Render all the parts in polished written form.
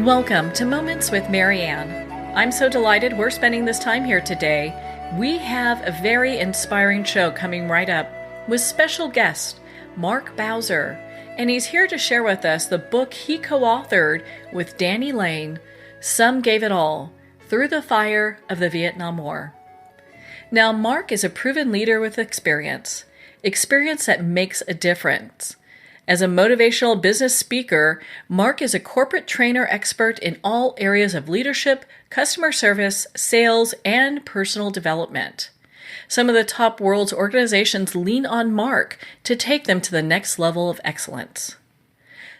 Welcome to Moments with Marianne. I'm so delighted we're spending this time here today. We have a very inspiring show coming right up with special guest Mark Bowser, and he's here to share with us the book he co-authored with Danny Lane, Some Gave It All, Through the Fire of the Vietnam War. Now, Mark is a proven leader with experience that makes a difference. As a motivational business speaker, Mark is a corporate trainer expert in all areas of leadership, customer service, sales, and personal development. Some of the top world's organizations lean on Mark to take them to the next level of excellence.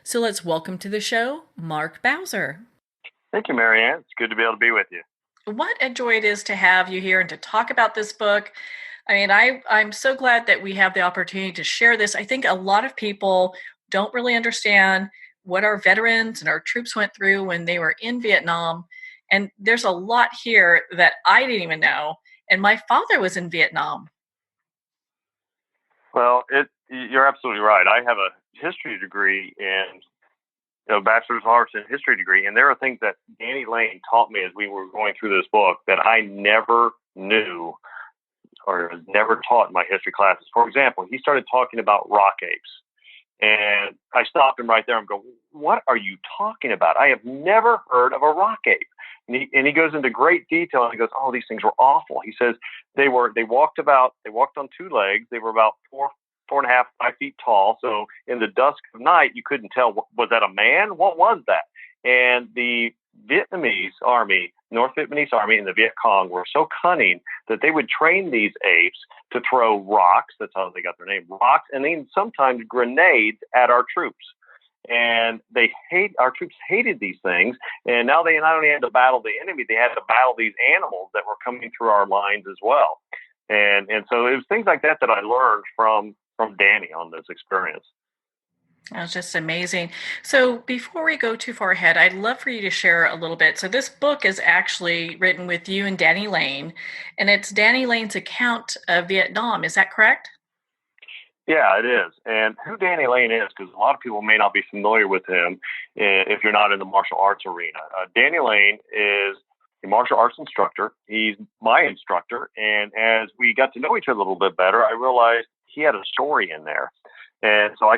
So let's welcome to the show, Mark Bowser. Thank you, Marianne. It's good to be able to be with you. What a joy it is to have you here and to talk about this book. I mean, I'm so glad that we have the opportunity to share this. I think a lot of people don't really understand what our veterans and our troops went through when they were in Vietnam. And there's a lot here that I didn't even know. And my father was in Vietnam. Well, you're absolutely right. I have a history degree and a bachelor's of arts in history degree. And there are things that Danny Lane taught me as we were going through this book that I never knew or never taught in my history classes. For example, he started talking about rock apes. And I stopped him right there and go, what are you talking about? I have never heard of a rock ape. And he goes into great detail and he goes, oh, these things were awful. He says they walked on two legs. They were about 4.5, 5 feet tall. So in the dusk of night, you couldn't tell, was that a man? What was that? And the North Vietnamese Army and the Viet Cong were so cunning that they would train these apes to throw rocks. That's how they got their name, rocks, and then sometimes grenades at our troops. And our troops hated these things. And now they not only had to battle the enemy, they had to battle these animals that were coming through our lines as well. And so it was things like that I learned from Danny on this experience. That was just amazing. So before we go too far ahead, I'd love for you to share a little bit. So this book is actually written with you and Danny Lane, and it's Danny Lane's account of Vietnam. Is that correct? Yeah, it is. And who Danny Lane is, because a lot of people may not be familiar with him if you're not in the martial arts arena. Danny Lane is a martial arts instructor. He's my instructor. And as we got to know each other a little bit better, I realized he had a story in there. And so I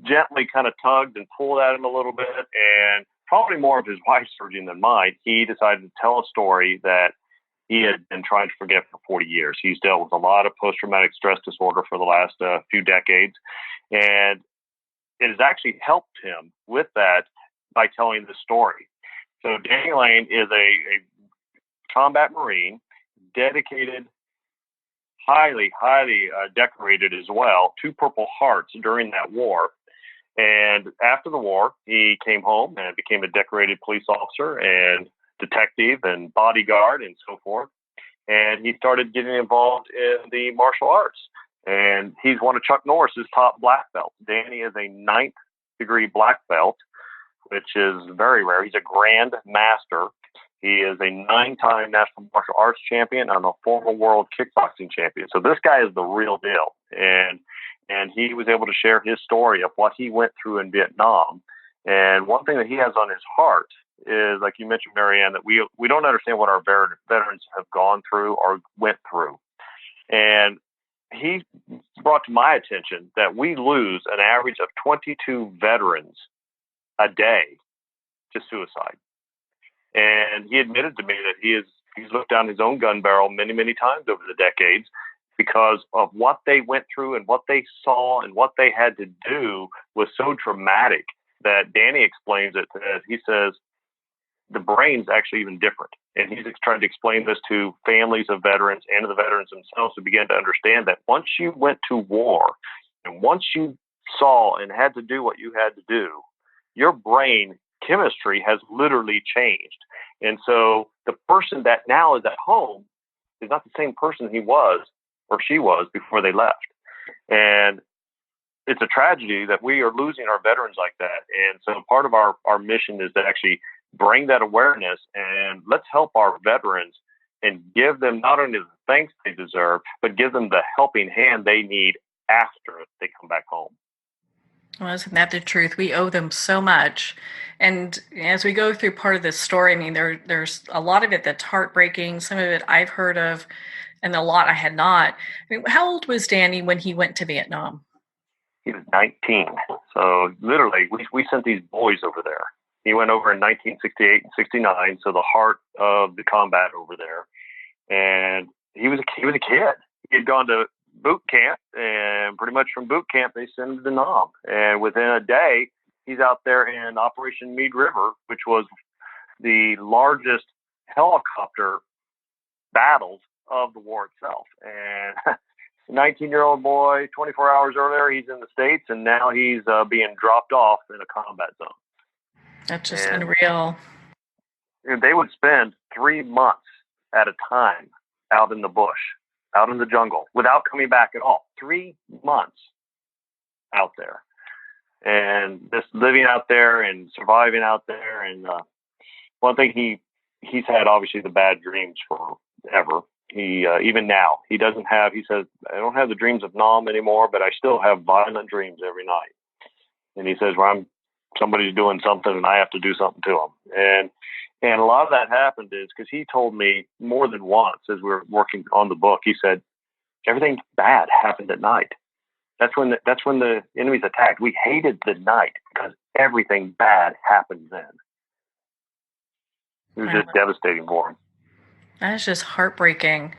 gently tugged and pulled at him a little bit, and probably more of his wife's urging than mine, he decided to tell a story that he had been trying to forget for 40 years. He's dealt with a lot of post-traumatic stress disorder for the last few decades, and it has actually helped him with that by telling the story. So Danny Lane is a combat Marine, dedicated, highly decorated as well, 2 Purple Hearts during that war. And after the war, he came home and became a decorated police officer and detective and bodyguard and so forth. And he started getting involved in the martial arts. And he's one of Chuck Norris's top black belts. Danny is a 9th degree black belt, which is very rare. He's a grand master. He is a 9-time national martial arts champion and a former world kickboxing champion. So this guy is the real deal. And he was able to share his story of what he went through in Vietnam. And one thing that he has on his heart is, like you mentioned, Marianne, that we don't understand what our veterans have gone through or went through. And he brought to my attention that we lose an average of 22 veterans a day to suicide. And he admitted to me that he's looked down his own gun barrel many, many times over the decades because of what they went through and what they saw and what they had to do was so dramatic that Danny explains it as he says, the brain's actually even different. And he's trying to explain this to families of veterans and to the veterans themselves to begin to understand that once you went to war and once you saw and had to do what you had to do, your brain chemistry has literally changed. And so the person that now is at home is not the same person he was or she was before they left. And it's a tragedy that we are losing our veterans like that. And so part of our mission is to actually bring that awareness and let's help our veterans and give them not only the thanks they deserve, but give them the helping hand they need after they come back home. Well, isn't that the truth? We owe them so much. And as we go through part of this story, I mean, there's a lot of it that's heartbreaking. Some of it I've heard of, and a lot I had not. I mean, how old was Danny when he went to Vietnam? He was 19. So literally, we sent these boys over there. He went over in 1968 and 69, so the heart of the combat over there. And he was a kid. He had gone to boot camp, and pretty much from boot camp they sent him to Nam. And within a day, he's out there in Operation Mead River, which was the largest helicopter battles of the war itself. And 19-year-old boy, 24 hours earlier, he's in the States, and now he's being dropped off in a combat zone. That's just unreal. They would spend 3 months at a time out in the bush, out in the jungle, without coming back at all. 3 months out there. And just living out there and surviving out there. And one thing he's had, obviously, the bad dreams forever. He even now, he says, I don't have the dreams of Nam anymore, but I still have violent dreams every night. And he says, well, somebody's doing something and I have to do something to them. And a lot of that happened is because he told me more than once as we were working on the book, he said, everything bad happened at night. That's when the enemies attacked. We hated the night because everything bad happened then. It was just devastating for him. That's just heartbreaking.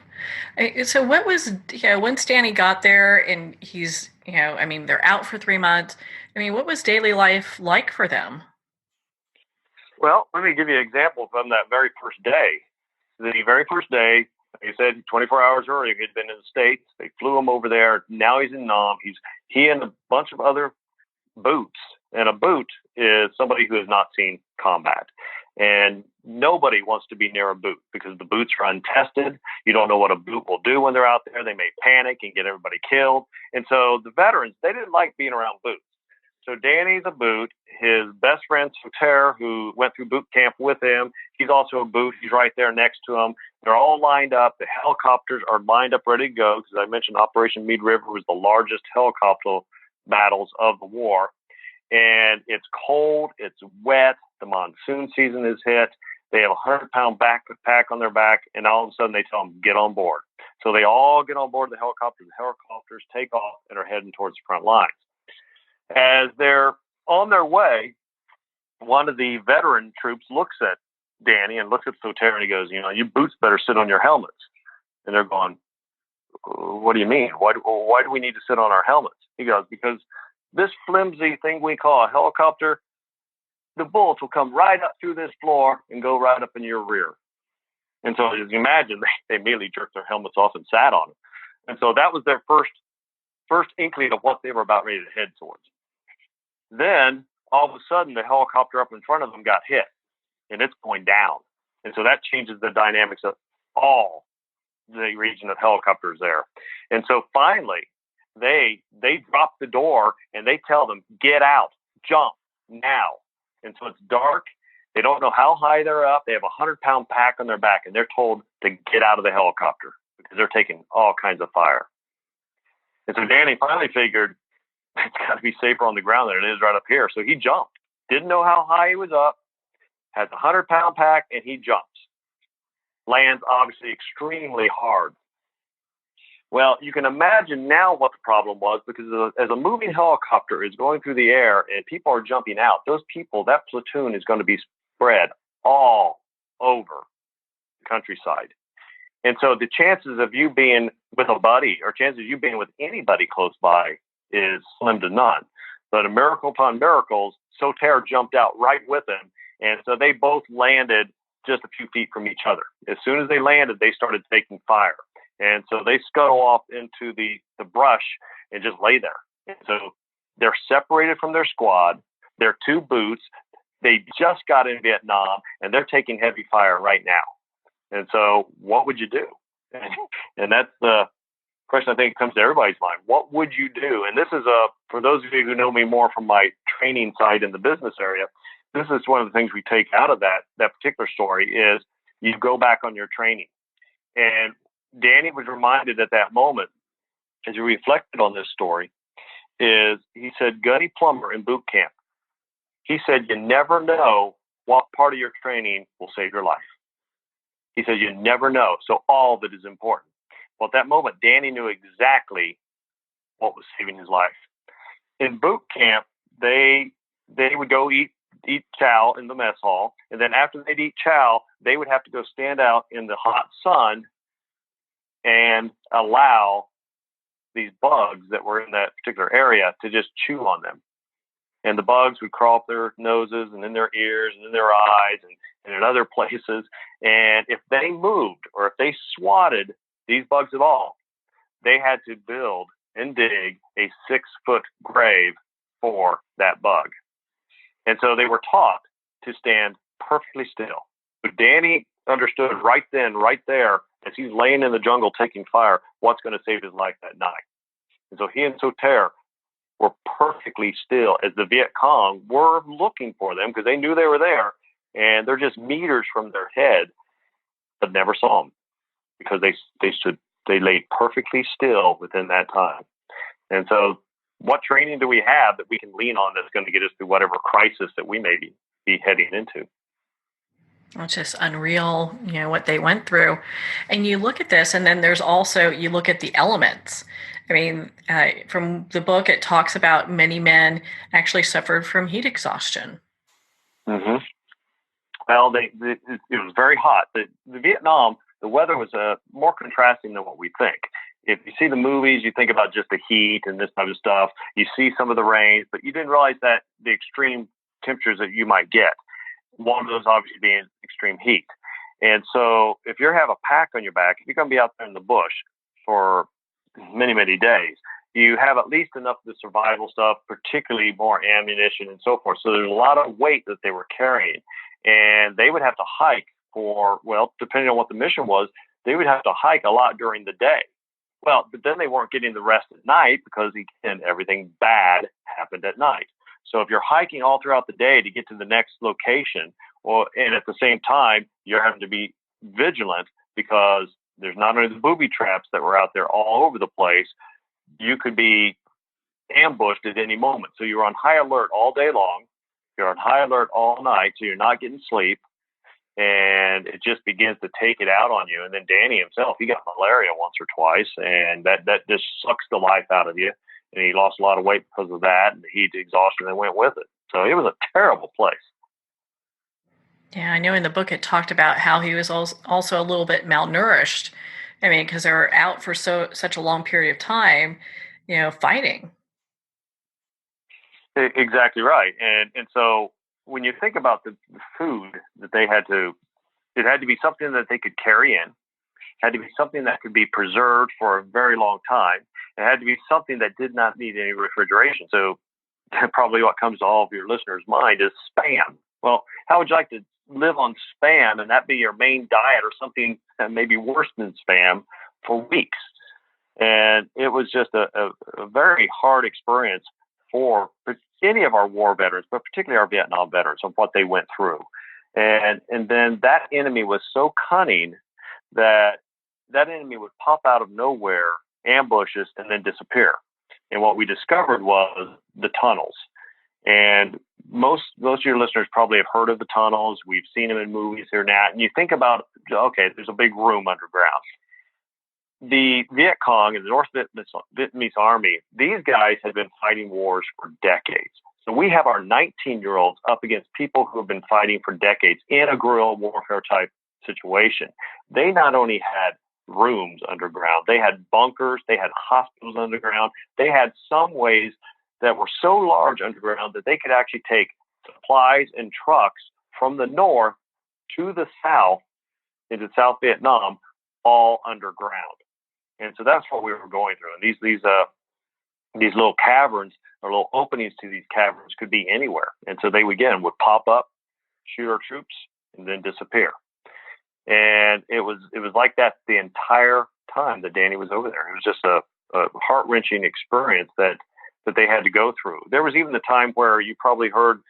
So what was, once Danny got there and he's, I mean, they're out for 3 months. I mean, what was daily life like for them? Well, let me give you an example from that very first day. The very first day, like I said, 24 hours earlier, he'd been in the States. They flew him over there. Now he's in Nam. He and a bunch of other boots. And a boot is somebody who has not seen combat. And nobody wants to be near a boot because the boots are untested. You don't know what a boot will do when they're out there. They may panic and get everybody killed. And so the veterans, they didn't like being around boots. So Danny's a boot. His best friend, Soter, who went through boot camp with him, he's also a boot. He's right there next to him. They're all lined up. The helicopters are lined up, ready to go. Because I mentioned Operation Mead River was the largest helicopter battles of the war. And it's cold. It's wet. The monsoon season is hit. They have a 100-pound backpack on their back. And all of a sudden they tell them, get on board. So they all get on board the helicopter. The helicopters take off and are heading towards the front lines. As they're on their way, one of the veteran troops looks at Danny and looks at Soter and he goes, you boots better sit on your helmets. And they're going, what do you mean? Why do we need to sit on our helmets? He goes, because this flimsy thing we call a helicopter, the bullets will come right up through this floor and go right up in your rear. And so as you imagine, they immediately jerked their helmets off and sat on them. And so that was their first inkling of what they were about ready to head towards. Then all of a sudden the helicopter up in front of them got hit and it's going down. And so that changes the dynamics of all the region of helicopters there. And so finally they drop the door and they tell them, get out, jump now. And so it's dark. They don't know how high they're up. They have a 100-pound pack on their back and they're told to get out of the helicopter because they're taking all kinds of fire. And so Danny finally figured it's got to be safer on the ground than it is right up here. So he jumped. Didn't know how high he was up. Has a 100-pound pack, and he jumps. Lands obviously extremely hard. Well, you can imagine now what the problem was because as a moving helicopter is going through the air and people are jumping out, those people, that platoon is going to be spread all over the countryside. And so the chances of you being with a buddy or chances of you being with anybody close by is slim to none. But a miracle upon miracles, Soter jumped out right with him. And so they both landed just a few feet from each other. As soon as they landed, they started taking fire. And so they scuttle off into the brush and just lay there. And so they're separated from their squad. They're two boots. They just got in Vietnam and they're taking heavy fire right now. And so what would you do? And that's the question I think comes to everybody's mind. What would you do? And this is for those of you who know me more from my training side in the business area, this is one of the things we take out of that particular story is you go back on your training. And Danny was reminded at that moment, as he reflected on this story, is, he said, Gunny Plumber in boot camp, he said, you never know what part of your training will save your life. He said, you never know. So all of it is important. Well, at that moment, Danny knew exactly what was saving his life. In boot camp, they would go eat chow in the mess hall. And then after they'd eat chow, they would have to go stand out in the hot sun and allow these bugs that were in that particular area to just chew on them. And the bugs would crawl up their noses and in their ears and in their eyes and in other places. And if they moved or if they swatted these bugs at all, they had to build and dig a 6-foot grave for that bug. And so they were taught to stand perfectly still. But Danny understood right then, right there, as he's laying in the jungle taking fire, what's going to save his life that night. And so he and Soter were perfectly still as the Viet Cong were looking for them because they knew they were there, and they're just meters from their head, but never saw them because they laid perfectly still within that time. And so what training do we have that we can lean on that's going to get us through whatever crisis that we may be heading into? It's just unreal, what they went through. And you look at this, and then there's also, you look at the elements. I mean, from the book, it talks about many men actually suffered from heat exhaustion. Mm-hmm. Well, it was very hot. The Vietnam, the weather was more contrasting than what we think. If you see the movies, you think about just the heat and this type of stuff. You see some of the rains, but you didn't realize that the extreme temperatures that you might get. One of those obviously being extreme heat. And so if you have a pack on your back, if you're going to be out there in the bush for many, many days, you have at least enough of the survival stuff, particularly more ammunition and so forth. So there's a lot of weight that they were carrying. And they would have to hike for, well, depending on what the mission was, they would have to hike a lot during the day. Well, but then they weren't getting the rest at night because, again, everything bad happened at night. So if you're hiking all throughout the day to get to the next location, and at the same time, you're having to be vigilant because there's not only the booby traps that were out there all over the place, you could be ambushed at any moment. So you're on high alert all day long. You're on high alert all night, so you're not getting sleep. And it just begins to take it out on you. And then Danny himself, he got malaria once or twice, and that just sucks the life out of you. And he lost a lot of weight because of that, and the heat exhaustion that went with it. So it was a terrible place. Yeah, I know in the book it talked about how he was also a little bit malnourished. I mean, because they were out for such a long period of time, fighting. Exactly right. And so when you think about the food that they had to, it had to be something that they could carry in. It had to be something that could be preserved for a very long time. It had to be something that did not need any refrigeration. So probably what comes to all of your listeners' mind is Spam. Well, how would you like to live on Spam and that be your main diet, or something that may be worse than Spam, for weeks? And it was just a very hard experience for any of our war veterans, but particularly our Vietnam veterans, of what they went through. And then that enemy was so cunning that enemy would pop out of nowhere, ambush us, and then disappear. And what we discovered was the tunnels. And most of your listeners probably have heard of the tunnels. We've seen them in movies here now. And you think about, okay, there's a big room underground. The Viet Cong and the North Vietnamese Army, these guys have been fighting wars for decades. So we have our 19-year-olds up against people who have been fighting for decades in a guerrilla warfare type situation. They not only had rooms underground, they had bunkers, they had hospitals underground, they had some ways that were so large underground that they could actually take supplies and trucks from the north to the south into South Vietnam, all underground. And so that's what we were going through. And these little caverns, or little openings to these caverns, could be anywhere. And so they would pop up, shoot our troops, and then disappear. And it was like that the entire time that Danny was over there. It was just a heart-wrenching experience that they had to go through. There was even the time where you probably heard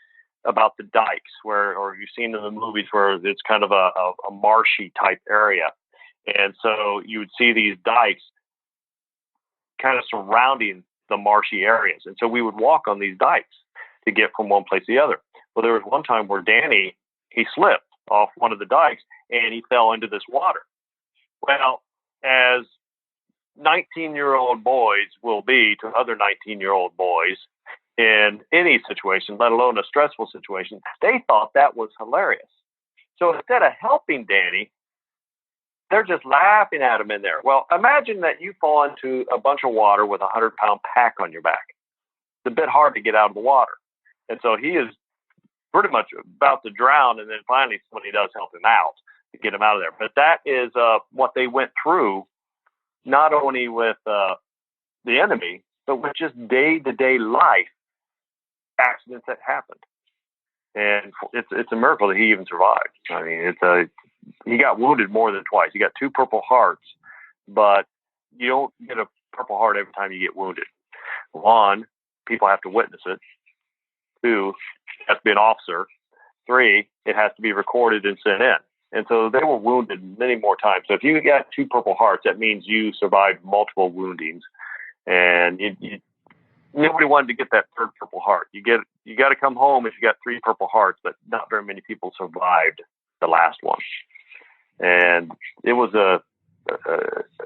about the dikes, or you've seen in the movies where it's kind of a marshy type area. And so you would see these dikes kind of surrounding the marshy areas. And so we would walk on these dikes to get from one place to the other. Well, there was one time where Danny, he slipped off one of the dikes and he fell into this water. Well, as 19-year-old boys will be to other 19-year-old boys in any situation, let alone a stressful situation, they thought that was hilarious. So instead of helping Danny, they're just laughing at him in there. Well, imagine that you fall into a bunch of water with a 100-pound pack on your back. It's a bit hard to get out of the water. And so he is pretty much about to drown, and then finally somebody does help him out to get him out of there. But that is what they went through, not only with the enemy, but with just day-to-day life accidents that happened. And it's a miracle that he even survived. I mean, he got wounded more than twice. He got 2 Purple Hearts, but you don't get a Purple Heart every time you get wounded. 1, people have to witness it. 2, it has to be an officer. 3, it has to be recorded and sent in. And so they were wounded many more times. So if you got 2 Purple Hearts, that means you survived multiple woundings. And nobody wanted to get that 3rd Purple Heart. You got to come home if you got 3 Purple Hearts, but not very many people survived the last one. And it was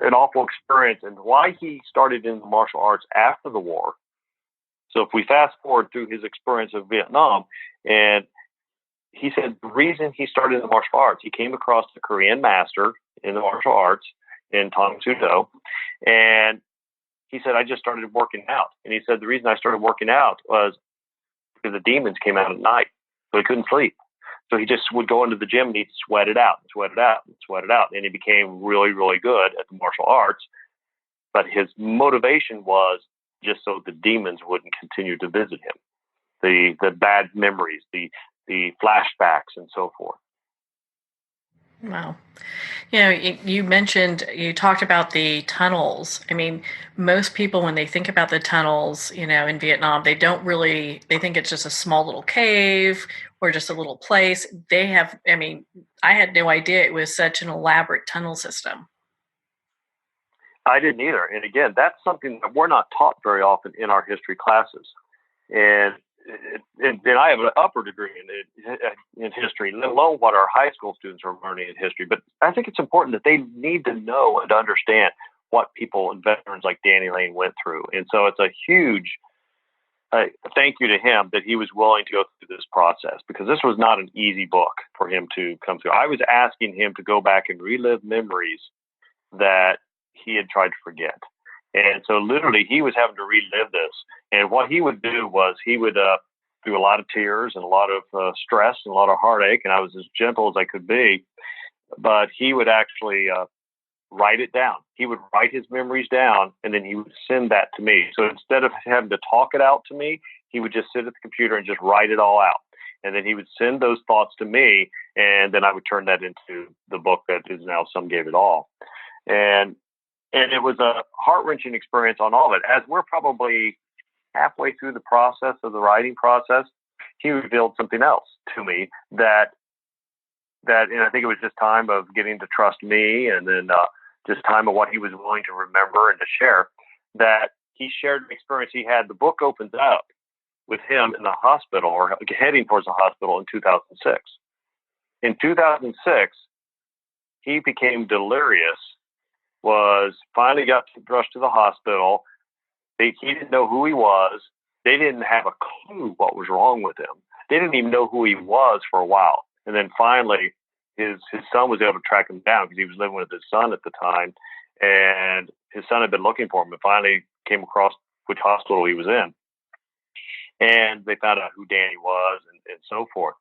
an awful experience. And why he started in the martial arts after the war. So if we fast forward through his experience of Vietnam, and he said the reason he started in the martial arts, he came across the Korean master in the martial arts in Tang Soo Do, and he said, I just started working out. And he said the reason I started working out was because the demons came out at night, so he couldn't sleep. So he just would go into the gym and he'd sweat it out, sweat it out, sweat it out. And he became really, really good at the martial arts. But his motivation was just so the demons wouldn't continue to visit him. The bad memories, the flashbacks and so forth. Wow. You talked about the tunnels. I mean, most people, when they think about the tunnels, in Vietnam, they think it's just a small little cave or just a little place. I had no idea it was such an elaborate tunnel system. I didn't either. And again, that's something that we're not taught very often in our history classes. And I have an upper degree in history, let alone what our high school students are learning in history. But I think it's important that they need to know and understand what people and veterans like Danny Lane went through. And so it's a huge thank you to him that he was willing to go through this process, because this was not an easy book for him to come through. I was asking him to go back and relive memories that he had tried to forget. And so literally he was having to relive this. And what he would do was he would through a lot of tears and a lot of stress and a lot of heartache, and I was as gentle as I could be, but he would actually write it down. He would write his memories down, and then he would send that to me. So instead of having to talk it out to me, he would just sit at the computer and just write it all out. And then he would send those thoughts to me, and then I would turn that into the book that is now Some Gave It All. And it was a heart-wrenching experience on all of it. As we're probably halfway through the process of the writing process, he revealed something else to me that, and I think it was just time of getting to trust me, and then just time of what he was willing to remember and to share, that he shared an experience he had. The book opens up with him in the hospital, or heading towards the hospital, in 2006. In 2006, he became delirious, was finally got rushed to the hospital. He didn't know who he was. They didn't have a clue what was wrong with him. They didn't even know who he was for a while. And then finally, his son was able to track him down, because he was living with his son at the time. And his son had been looking for him and finally came across which hospital he was in. And they found out who Danny was and so forth.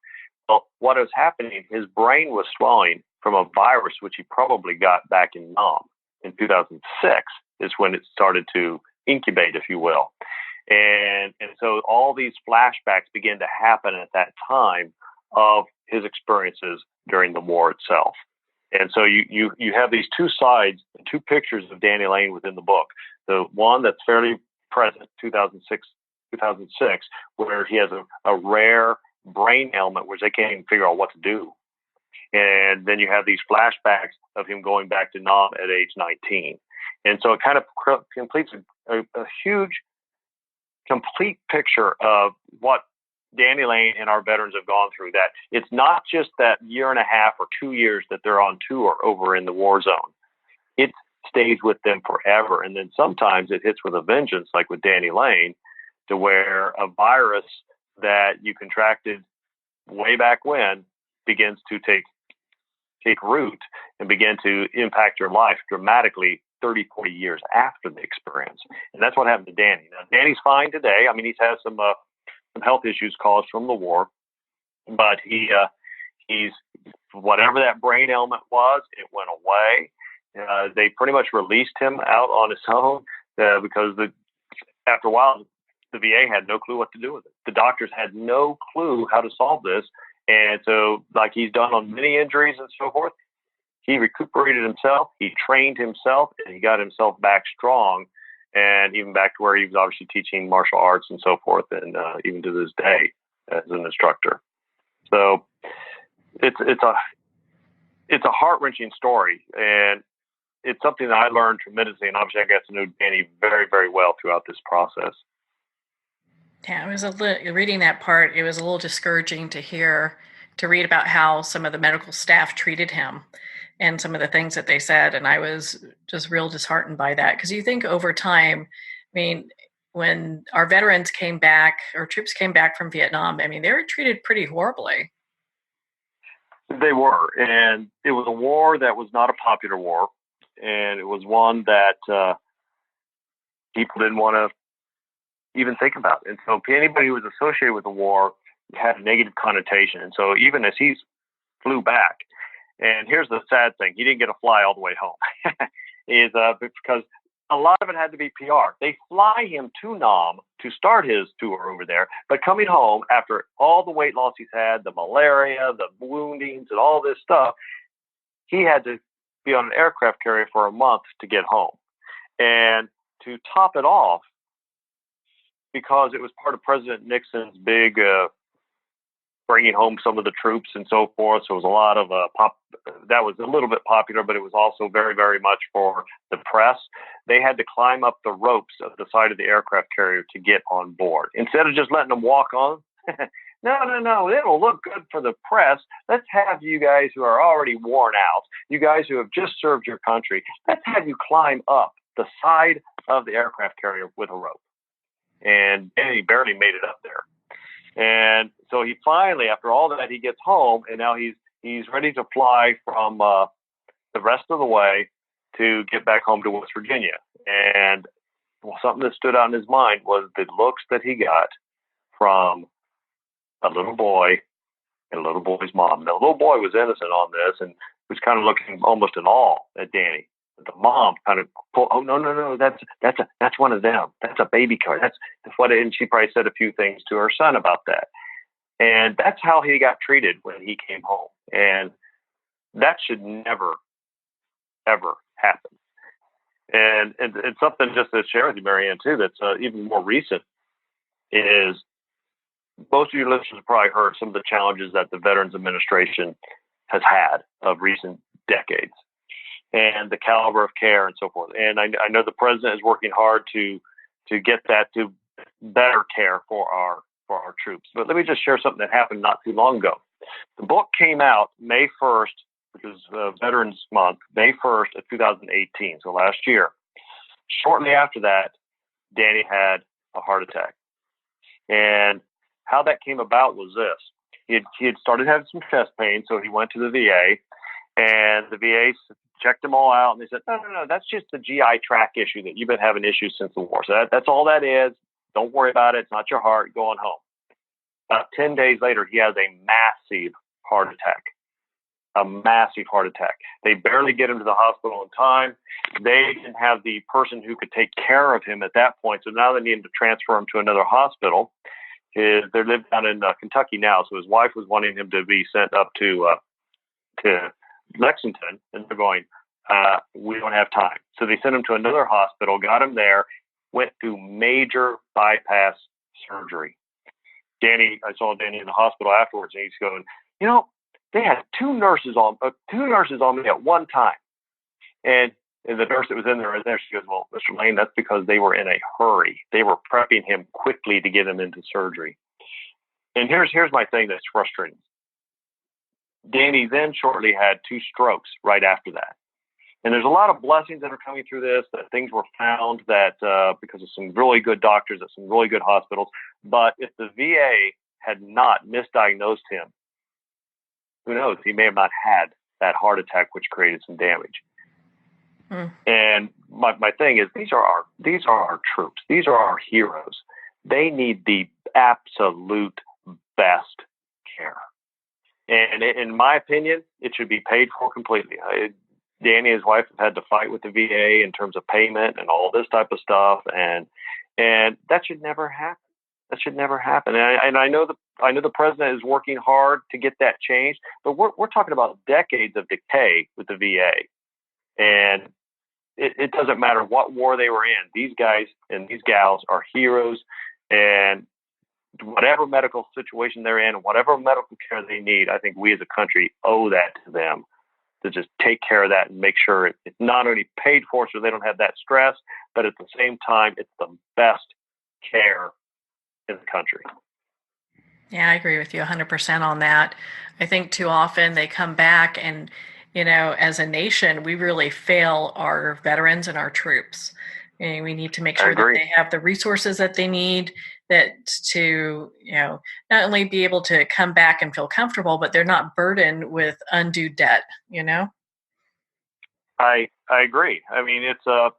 Well, what was happening, his brain was swelling from a virus, which he probably got back in Nam. In 2006 is when it started to incubate, if you will. And so all these flashbacks began to happen at that time of his experiences during the war itself. And so you have these two sides, two pictures of Danny Lane within the book. The one that's fairly present, 2006, where he has a rare brain ailment where they can't even figure out what to do. And then you have these flashbacks of him going back to Nam at age 19. And so it kind of completes a huge complete picture of what Danny Lane and our veterans have gone through. That it's not just that year and a half or 2 years that they're on tour over in the war zone. It stays with them forever. And then sometimes it hits with a vengeance, like with Danny Lane, to where a virus that you contracted way back when begins to take root and begin to impact your life dramatically 30, 40 years after the experience. And that's what happened to Danny. Now, Danny's fine today. I mean, he's had some health issues caused from the war, but he's whatever that brain ailment was, it went away. They pretty much released him out on his own because after a while, the VA had no clue what to do with it. The doctors had no clue how to solve this. And so, like he's done on many injuries and so forth, he recuperated himself, he trained himself, and he got himself back strong, and even back to where he was obviously teaching martial arts and so forth, and even to this day as an instructor. So it's a heart-wrenching story, and it's something that I learned tremendously, and obviously I got to know Danny very, very well throughout this process. Yeah, it was reading that part, it was a little discouraging to read about how some of the medical staff treated him and some of the things that they said. And I was just real disheartened by that. Because you think over time, I mean, when our veterans came back, or troops came back from Vietnam, I mean, they were treated pretty horribly. They were. And it was a war that was not a popular war. And it was one that people didn't want to even think about. And so anybody who was associated with the war had a negative connotation. And so even as he flew back, and here's the sad thing, he didn't get to fly all the way home, is because a lot of it had to be PR. They fly him to Nam to start his tour over there, but coming home after all the weight loss he's had, the malaria, the woundings, and all this stuff, he had to be on an aircraft carrier for a month to get home. And to top it off, because it was part of President Nixon's big bringing home some of the troops and so forth. So it was a lot of that was a little bit popular, but it was also very, very much for the press. They had to climb up the ropes of the side of the aircraft carrier to get on board. Instead of just letting them walk on, no, it'll look good for the press. Let's have you guys who are already worn out, you guys who have just served your country, let's have you climb up the side of the aircraft carrier with a rope. And he barely made it up there. And so he finally, after all that, he gets home, and now he's ready to fly from the rest of the way to get back home to West Virginia. And something that stood out in his mind was the looks that he got from a little boy and a little boy's mom. The little boy was innocent on this and was kind of looking almost in awe at Danny. The mom kind of pulled, oh, no, that's one of them. That's a baby car. That's what, and she probably said a few things to her son about that. And that's how he got treated when he came home. And that should never, ever happen. And something just to share with you, Marianne, too, that's even more recent is most of your listeners have probably heard some of the challenges that the Veterans Administration has had of recent decades, and the caliber of care and so forth. And I know the president is working hard to get that to better care for our troops. But let me just share something that happened not too long ago. The book came out May 1st, which is Veterans Month, May 1st of 2018, so last year. Shortly after that, Danny had a heart attack. And how that came about was this. He had started having some chest pain, so he went to the VA, and the VA checked them all out, and they said, no, that's just the GI tract issue that you've been having issues since the war. So that's all that is. Don't worry about it. It's not your heart. Go on home. About 10 days later, he has a massive heart attack. A massive heart attack. They barely get him to the hospital in time. They didn't have the person who could take care of him at that point. So now they needed to transfer him to another hospital. They live down in Kentucky now. So his wife was wanting him to be sent up to Lexington, and they're going, we don't have time. So they sent him to another hospital, got him there, went through major bypass surgery. I saw Danny in the hospital afterwards, and he's going, they had two nurses on me at one time. And And the nurse that was in there, she goes, well, Mr. Lane, that's because they were in a hurry. They were prepping him quickly to get him into surgery. And here's my thing that's frustrating. Danny then shortly had 2 strokes right after that. And there's a lot of blessings that are coming through this, that things were found that because of some really good doctors at some really good hospitals. But if the VA had not misdiagnosed him, who knows? He may have not had that heart attack, which created some damage. And my thing is, these are our troops. These are our heroes. They need the absolute best care. And in my opinion, it should be paid for completely. Danny and his wife have had to fight with the VA in terms of payment and all this type of stuff, and that should never happen. That should never happen. And I know the president is working hard to get that changed, but we're talking about decades of decay with the VA, and it doesn't matter what war they were in. These guys and these gals are heroes, and whatever medical situation they're in, whatever medical care they need, I think we as a country owe that to them, to just take care of that and make sure it's not only paid for so they don't have that stress, but at the same time, it's the best care in the country. Yeah, I agree with you 100% on that. I think too often they come back and, as a nation, we really fail our veterans and our troops. And we need to make sure that they have the resources that they need to not only be able to come back and feel comfortable, but they're not burdened with undue debt, I agree. I mean, it's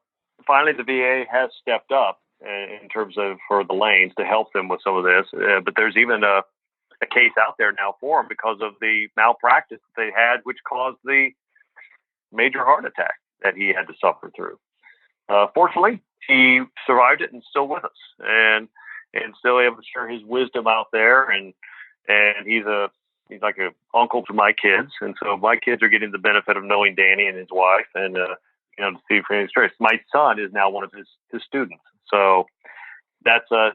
finally the VA has stepped up in terms of for the lanes to help them with some of this. But there's even a case out there now for him because of the malpractice that they had, which caused the major heart attack that he had to suffer through. Fortunately, he survived it and still with us, and still able to share his wisdom out there. And he's like an uncle to my kids, and so my kids are getting the benefit of knowing Danny and his wife, and to see from his stories. My son is now one of his students, so that's the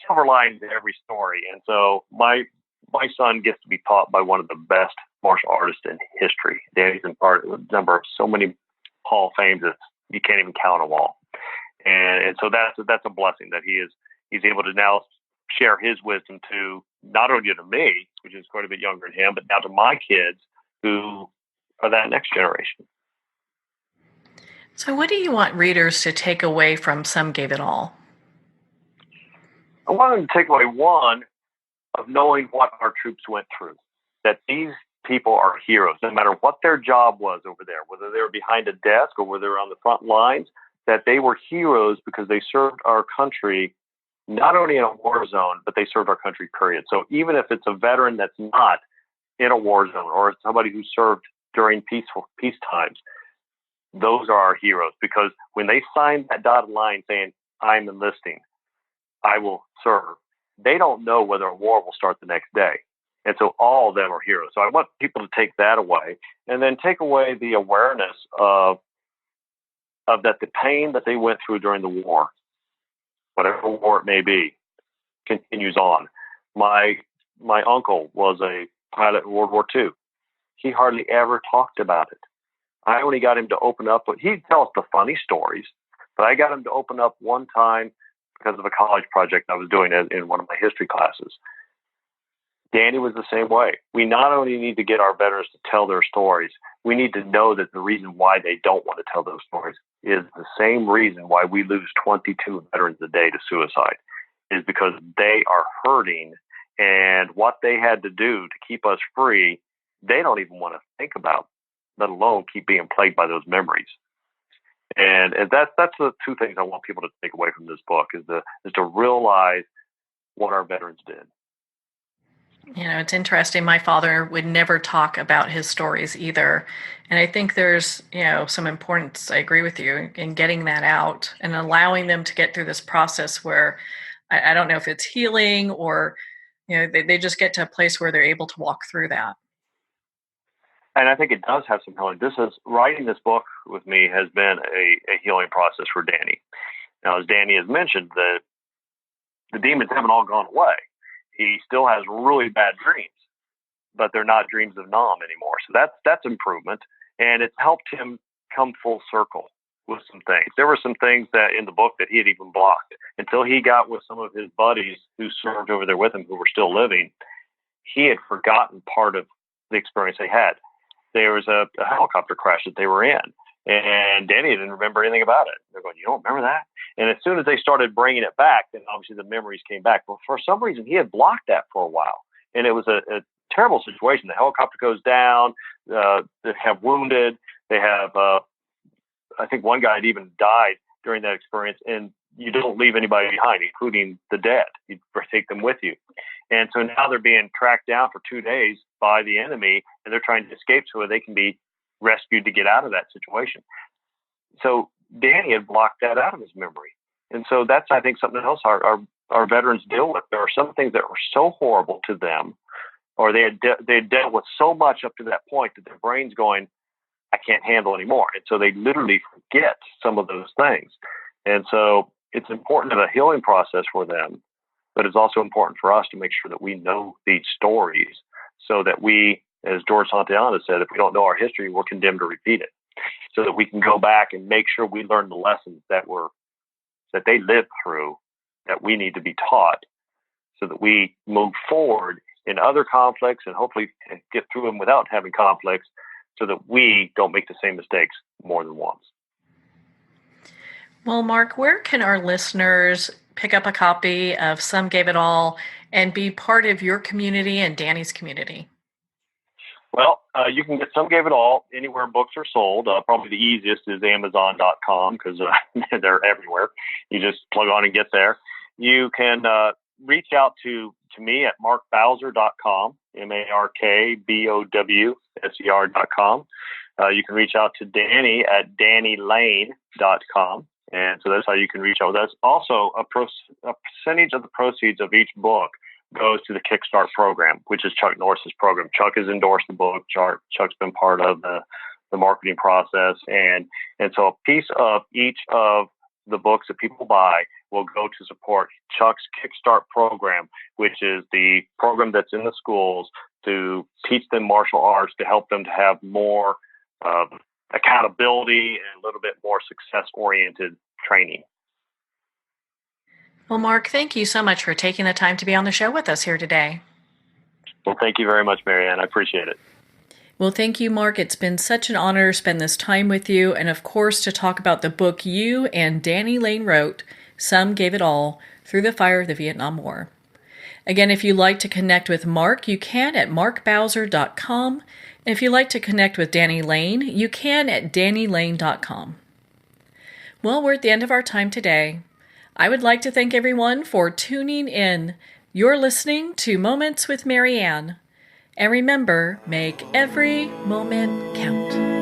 silver lining to every story. And so my son gets to be taught by one of the best martial artists in history. Danny's in part of a number of so many Hall of Fames that you can't even count them all. And so that's a blessing that he's able to now share his wisdom to not only to me, which is quite a bit younger than him, but now to my kids who are that next generation. So what do you want readers to take away from Some Gave It All? I want them to take away one of knowing what our troops went through, that these people are heroes, no matter what their job was over there, whether they were behind a desk or whether they were on the front lines, that they were heroes because they served our country not only in a war zone, but they served our country, period. So even if it's a veteran that's not in a war zone or somebody who served during peace times, those are our heroes, because when they signed that dotted line saying, I'm enlisting, I will serve, they don't know whether a war will start the next day. And so all of them are heroes. So I want people to take that away, and then take away the awareness of that the pain that they went through during the war, whatever war it may be, continues on. My uncle was a pilot in World War II. He hardly ever talked about it. I only got him to open up. He'd tell us the funny stories, but I got him to open up one time because of a college project I was doing in one of my history classes. Danny was the same way. We not only need to get our veterans to tell their stories, we need to know that the reason why they don't want to tell those stories is the same reason why we lose 22 veterans a day to suicide, is because they are hurting, and what they had to do to keep us free, they don't even want to think about, let alone keep being plagued by those memories. And that's the two things I want people to take away from this book, is to realize what our veterans did. It's interesting. My father would never talk about his stories either. And I think there's, some importance, I agree with you, in getting that out and allowing them to get through this process where I don't know if it's healing or, they just get to a place where they're able to walk through that. And I think it does have some healing. Writing this book with me has been a healing process for Danny. Now, as Danny has mentioned, the demons haven't all gone away. He still has really bad dreams, but they're not dreams of Nam anymore. So that's improvement. And it's helped him come full circle with some things. There were some things that in the book that he had even blocked until he got with some of his buddies who served over there with him who were still living. He had forgotten part of the experience they had. There was a helicopter crash that they were in, and Danny didn't remember anything about it. They're going, "You don't remember that?" And as soon as they started bringing it back, then obviously the memories came back. But for some reason, he had blocked that for a while, and it was a terrible situation. The helicopter goes down. They have wounded. They have, I think one guy had even died during that experience, and you don't leave anybody behind, including the dead. You take them with you. And so now they're being tracked down for 2 days by the enemy, and they're trying to escape so they can be rescued to get out of that situation. So Danny had blocked that out of his memory. And so that's, I think, something else our veterans deal with. There are some things that were so horrible to them, or they had dealt with so much up to that point that their brain's going, "I can't handle anymore." And so they literally forget some of those things. And so it's important to have a healing process for them, but it's also important for us to make sure that we know these stories so that we, as George Santayana said, if we don't know our history, we're condemned to repeat it, so that we can go back and make sure we learn the lessons that they lived through that we need to be taught, so that we move forward in other conflicts and hopefully get through them without having conflicts, so that we don't make the same mistakes more than once. Well, Mark, where can our listeners pick up a copy of Some Gave It All and be part of your community and Danny's community? Well, you can get Some Gave It All anywhere books are sold. Probably the easiest is Amazon.com because they're everywhere. You just plug on and get there. You can reach out to me at markbowser.com, MarkBowser.com. You can reach out to Danny at DannyLane.com. And so that's how you can reach out with us. Also, a percentage of the proceeds of each book goes to the Kickstart program, which is Chuck Norris's program. Chuck has endorsed the book. Chuck's been part of the marketing process. And so a piece of each of the books that people buy will go to support Chuck's Kickstart program, which is the program that's in the schools to teach them martial arts, to help them to have more accountability and a little bit more success-oriented training. Well, Mark, thank you so much for taking the time to be on the show with us here today. Well, thank you very much, Marianne. I appreciate it. Well, thank you, Mark. It's been such an honor to spend this time with you, and of course to talk about the book you and Danny Lane wrote, Some Gave It All, Through the Fire of the Vietnam War. Again, if you'd like to connect with Mark, you can at markbowser.com. And if you'd like to connect with Danny Lane, you can at dannylane.com. Well, we're at the end of our time today. I would like to thank everyone for tuning in. You're listening to Moments with Marianne. And remember, make every moment count.